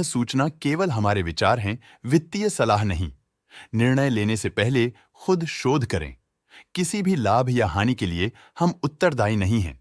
सूचना केवल हमारे विचार हैं, वित्तीय सलाह नहीं। निर्णय लेने से पहले खुद शोध करें। किसी भी लाभ या हानि के लिए हम उत्तरदायी नहीं हैं।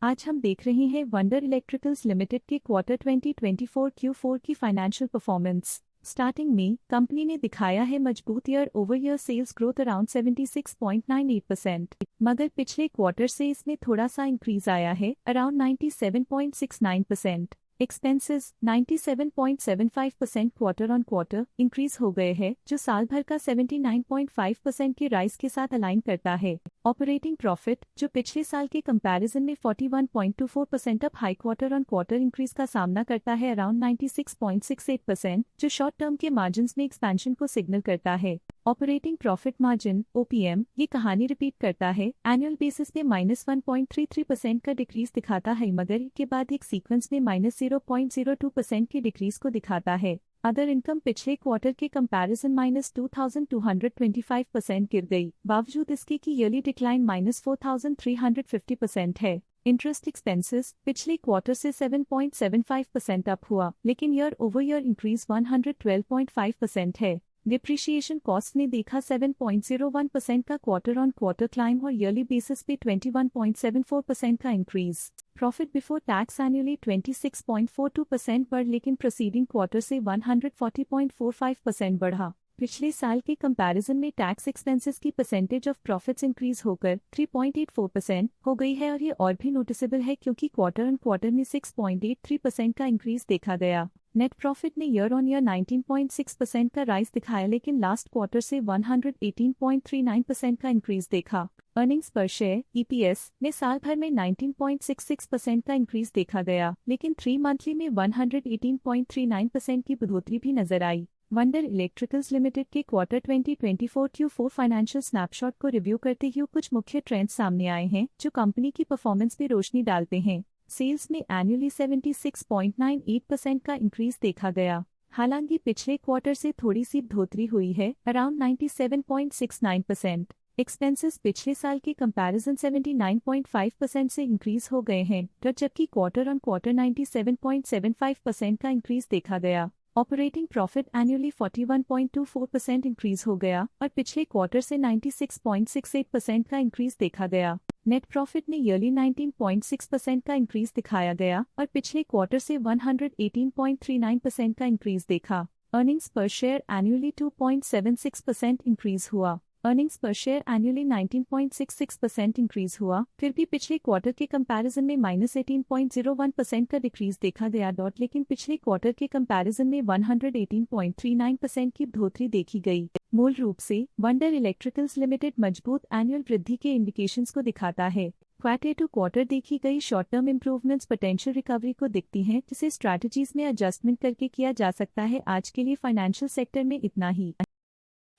आज हम देख रहे हैं वंडर इलेक्ट्रिकल्स लिमिटेड के क्वार्टर 2024 Q4 की फाइनेंशियल परफॉर्मेंस। स्टार्टिंग में कंपनी ने दिखाया है मजबूत year over year sales growth around 76.98%, मगर पिछले क्वार्टर से इसमें थोड़ा सा इंक्रीज आया है around 97.69%। Expenses 97.75% quarter on quarter increase हो गए हैं, जो साल भर का 79.5% के राइज के साथ अलाइन करता है। ऑपरेटिंग प्रॉफिट, जो पिछले साल के कंपैरिजन में 41.24% up high quarter on quarter increase का सामना करता है अराउंड 96.68%, जो शॉर्ट टर्म के मार्जिन्स में एक्सपेंशन को सिग्नल करता है। ऑपरेटिंग प्रॉफिट मार्जिन OPM ये कहानी रिपीट करता है, एनुअल बेसिस पे -1.33% का डिक्रीज दिखाता है, मगर के बाद एक सीक्वेंस में -0.02% की डिक्रीज को दिखाता है। अदर इनकम पिछले क्वार्टर के कंपैरिजन -2225% गिर गई, बावजूद इसके कि ईयरली डिक्लाइन -4350% है। इंटरेस्ट एक्सपेंसेस पिछले क्वार्टर से 7.75% अप हुआ, लेकिन ईयर ओवर ईयर इंक्रीज 112.5% है। डिप्रिशिएशन कॉस्ट ने देखा 7.01% का क्वार्टर ऑन क्वार्टर क्लाइम और ईयरली बेसिस पे 21.74% का increase. Profit before tax annually 26.42% बढ़, लेकिन प्रोसीडिंग क्वार्टर से 140.45% बढ़ा। पिछले साल के कंपैरिजन में टैक्स एक्सपेंसेस की परसेंटेज ऑफ प्रॉफिट्स इंक्रीज होकर 3.84% हो गई है, और ये और भी नोटिसेबल है क्योंकि क्वार्टर ऑन क्वार्टर में 6.83% का इंक्रीज देखा गया। नेट प्रॉफिट ने ईयर ऑन ईयर 19.6% का राइज दिखाया, लेकिन लास्ट क्वार्टर से 118.39% का इंक्रीज देखा। अर्निंग्स पर शेयर EPS ने साल भर में 19.66% का इंक्रीज देखा गया, लेकिन 3 मंथली में 118.39% की बढ़ोतरी भी नजर आई। वंडर इलेक्ट्रिकल्स लिमिटेड के क्वार्टर 2024 Q4 फाइनेंशियल स्नैपशॉट को रिव्यू करते हुए कुछ मुख्य ट्रेंड्स सामने आए हैं, जो कंपनी की परफॉर्मेंस पे रोशनी डालते हैं। सेल्स में एनुअली 76.98% का इंक्रीज देखा गया। हालांकि पिछले क्वार्टर से थोड़ी सी बढ़ोतरी हुई है अराउंड 97.69%। एक्सपेंसेस पिछले साल के कंपैरिजन 79.5% से इंक्रीज हो गए हैं, जबकि क्वार्टर ऑन क्वार्टर 97.75% का इंक्रीज देखा गया। ऑपरेटिंग प्रॉफिट एनुअली 41.24% इंक्रीज हो गया और पिछले क्वार्टर से 96.68% का इंक्रीज देखा गया। नेट प्रॉफिट ने ईयरली 19.6% का इंक्रीज दिखाया गया और पिछले क्वार्टर से 118.39% का इंक्रीज देखा। अर्निंग्स पर शेयर एनुअली 2.76% इंक्रीज हुआ। अर्निंग्स पर शेयर एनुअली 19.66% इंक्रीज हुआ, फिर भी पिछले क्वार्टर के कंपैरिजन में -18.01% का डिक्रीज देखा गया, लेकिन पिछले क्वार्टर के कंपैरिजन में 118.39% की बढ़ोतरी देखी गई। मूल रूप से वंडर इलेक्ट्रिकल्स लिमिटेड मजबूत एनुअल वृद्धि के इंडिकेशंस को दिखाता है। क्वार्टर टू क्वार्टर देखी गई short term improvements potential recovery को दिखती हैं, जिसे स्ट्रैटेजीज में एडजस्टमेंट करके किया जा सकता है। आज के लिए फाइनेंशियल सेक्टर में इतना ही।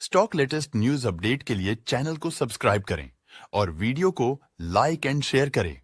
स्टॉक लेटेस्ट न्यूज अपडेट के लिए चैनल को सब्सक्राइब करें और वीडियो को लाइक एंड शेयर करें।